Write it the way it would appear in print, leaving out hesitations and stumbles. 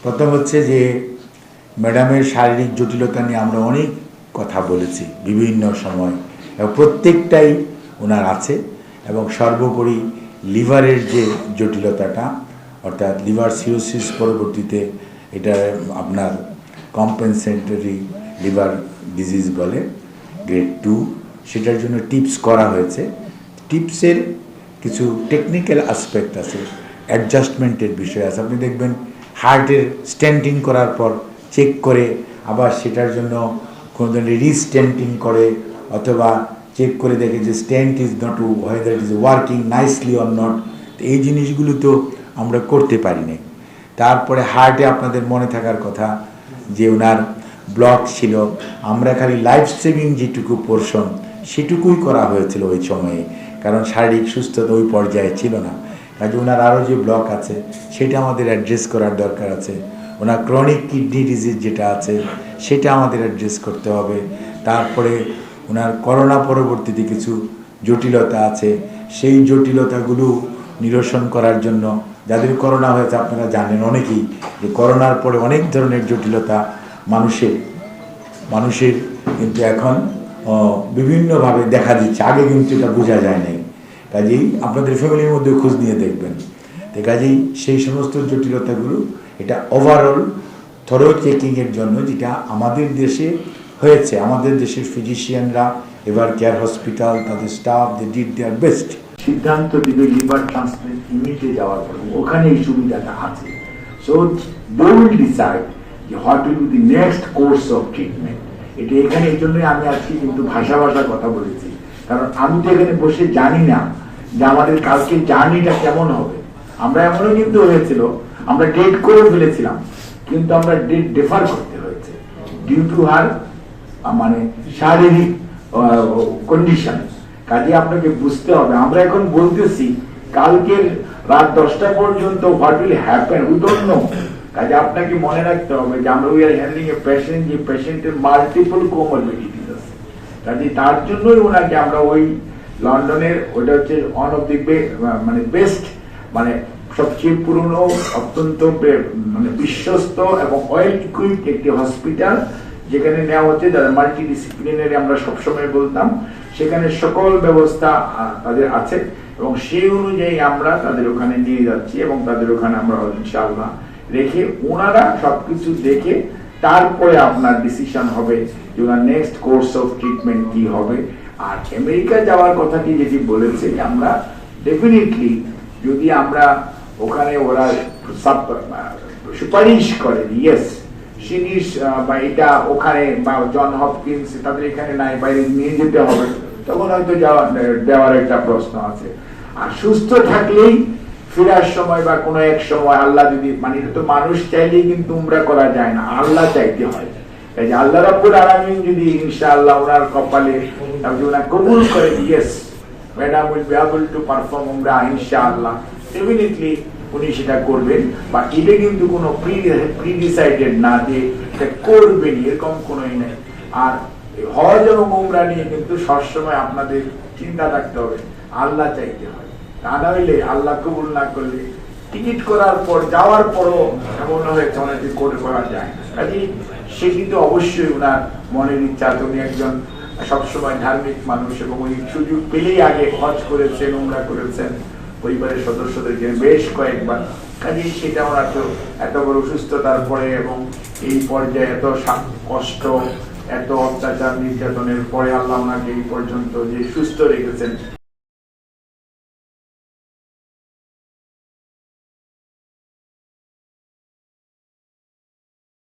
প্রথম হচ্ছে যে ম্যাডামের শারীরিক জটিলতা নিয়ে আমরা অনেক কথা বলেছি বিভিন্ন সময়, এবং প্রত্যেকটাই ওনার আছে। এবং সর্বোপরি লিভারের যে জটিলতাটা, অর্থাৎ লিভার সিরোসিস পরবর্তীতে এটা আপনার কম্পেনসেটরি লিভার ডিজিজ বলে, গ্রেড 2, সেটার জন্য টিপস করা হয়েছে। টিপসের কিছু টেকনিক্যাল অ্যাসপেক্ট আছে, অ্যাডজাস্টমেন্টের বিষয় আছে। আপনি দেখবেন হার্টের স্ট্যান্টিং করার পর চেক করে আবার সেটার জন্য কোনো ধরনের রিস্ট্যান্টিং করে, অথবা চেক করে দেখে যে stent is not whether it is working nicely or not. এই জিনিসগুলো তো আমরা করতে পারি না। তারপরে হার্টে আপনাদের মনে থাকার কথা যে ওনার ব্লক ছিল, আমরা খালি লাইফ সেভিং যেটুকু পোর্শন সেটুকুই করা হয়েছিল ওই সময়ে, কারণ শারীরিক সুস্থতা ওই পর্যায়ে ছিল না। কাজে ওনার আরও যে ব্লক আছে সেটা আমাদের অ্যাড্রেস করার দরকার আছে। ওনার ক্রনিক কিডনি ডিজিজ যেটা আছে সেটা আমাদের অ্যাড্রেস করতে হবে। তারপরে ওনার করোনা পরবর্তীতে কিছু জটিলতা আছে, সেই জটিলতাগুলো নিরসন করার জন্য, যাদের করোনা হয়েছে আপনারা জানেন অনেকেই যে করোনার পরে অনেক ধরনের জটিলতা মানুষের কিন্তু এখন বিভিন্নভাবে দেখা দিচ্ছে, আগে কিন্তু এটা বোঝা যায় নাই। কাজেই আপনাদের ফ্যামিলির মধ্যে খোঁজ নিয়ে দেখবেন। তো কাজেই সেই সমস্ত জটিলতাগুলো এটা ওভারঅল থরো চেকিংয়ের জন্য যেটা আমাদের দেশে হয়েছে। আমাদের দেশের ফিজিশিয়ানরা এবার কেয়ার হসপিটাল তাদের staff they did their best. সিদ্ধান্ত দিবে লিভার ট্রান্সপ্লান্ট ইউনিটে যাওয়ার পর, ওখানে এই সুবিধাটা আছে। সো দে উইল ডিসাইড যে what will be the next course of treatment. এটা এখানে এই জন্যই আমি আজকে কিন্তু ভাষা কথা বলেছি, কারণ আমি তো এখানে বসে জানি না যে আমাদের কালকে জার্নিটা কেমন হবে। আমরা এমনও কিন্তু হয়েছিল, আমরা ডেট করে ফেলেছিলাম, কিন্তু আমরা ডেট ডেফার করতে হয়েছে ডিউ টু হার মানে শারীরিক কন্ডিশন। কাজে আপনাকে বুঝতে হবে, আমরা এখন বলতেছি কালকের রাত 10টা পর্যন্ত what will happen we don't know. কাজে আপনাকে মনে রাখতে হবে যে আমরা we are handling a patient, যে পেশেন্টের মাল্টিপল কোমরবিডিটিস আছে। কাজে তার জন্যই ওনাকে আমরা ওই লন্ডনের, ওটা হচ্ছে ওয়ান অফ দি মানে বেস্ট, মানে সবচেয়ে পুরনো, অত্যন্ত মানে বিশ্বস্ত এবং ওয়েল ইকুইপড একটি হসপিটাল, যেখানে নেওয়া হচ্ছে যারা মাল্টিডিসিপ্লিনারি আমরা সবসময় বলতাম, সেখানে সকল ব্যবস্থা তাদের আছে এবং সেই অনুযায়ী আমরা তাদের ওখানে নিয়ে যাচ্ছি এবং তাদের ওখানে আমরা ইনশাআল্লাহ রেখে ওনারা সবকিছু দেখে তারপরে আপনার ডিসিশন হবে যে ওনার নেক্সট কোর্স অফ ট্রিটমেন্ট কি হবে। আর আমেরিকা যাওয়ার কথাটি যেটি বলেছে, আমরা ডেফিনেটলি যদি আমরা ওখানে ওরা সুপারিশ করে ইয়েস সিনিস বা এটা ওখানে বা জন হপকিন্স তাদের এখানে নাই, বাইরে নিয়ে যেতে হবে, তখন হয়তো দেওয়ার একটা প্রশ্ন আছে। আর সুস্থ থাকলেই ফেরার সময় বা কোনো এক সময় আল্লাহ যদি, মানে এটা তো মানুষ চাইলেই কিন্তু উমরা করা যায় না, আল্লাহ চাইতে হয়। এই যে আল্লাহ রাব্বুল আলামিন যদি ইনশাআল্লাহ ওনার কপালে ওনার কবুল করে, yes madam will be able to perform উমরা ইনশাআল্লাহ, ডেফিনেটলি উনি সেটা করবেন। বা এটা কিন্তু কোনো প্রিডিসাইডেড না যে এটা করবেন এরকম কোনোই নেই। আর হজ এবং উমরা নিয়ে কিন্তু সবসময় আপনাদের চিন্তা রাখতে হবে, আল্লাহ চাইতে হয়। তা না হইলে আল্লাহ কবুল না করলে টিকিট করার পর যাওয়ার পরও এমন হয়েছে অনেকে করা যায় না। কাজে সে কিন্তু অবশ্যই ওনার মনের ইচ্ছা, উনি একজন সবসময় ধার্মিক মানুষ এবং ওই সুযোগ পেলেই আগে হজ করেছেন, উমরা করেছেন পরিবারের সদস্যদেরকে বেশ কয়েকবার। কাজেই সেটা ওনার তো এত বড় অসুস্থতার পরে এবং এই পর্যায়ে এত কষ্ট, এত অত্যাচার নির্যাতনের পরে আল্লাহ ওনাকে এই পর্যন্ত যে সুস্থ রেখেছেন,